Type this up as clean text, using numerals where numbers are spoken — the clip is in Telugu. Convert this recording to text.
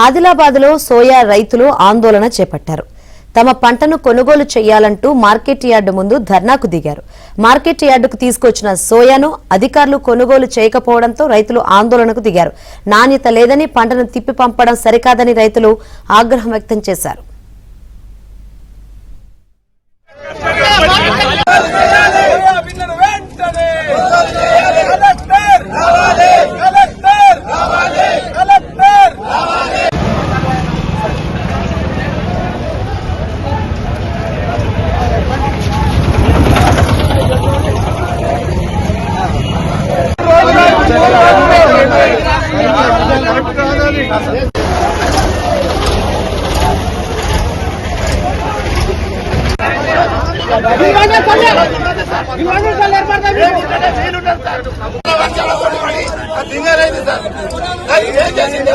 ఆదిలాబాద్లో సోయా రైతులు ఆందోళన చేపట్టారు. తమ పంటను కొనుగోలు చేయాలంటూ మార్కెట్ యార్డు ముందు ధర్నాకు దిగారు. మార్కెట్ యార్డుకు తీసుకొచ్చిన సోయాను అధికారులు కొనుగోలు చేయకపోవడంతో రైతులు ఆందోళనకు దిగారు. నాణ్యత లేదని, పంటను తిప్పి పంపడం సరికాదని రైతులు ఆగ్రహం వ్యక్తం చేశారు. ఏం చేసింది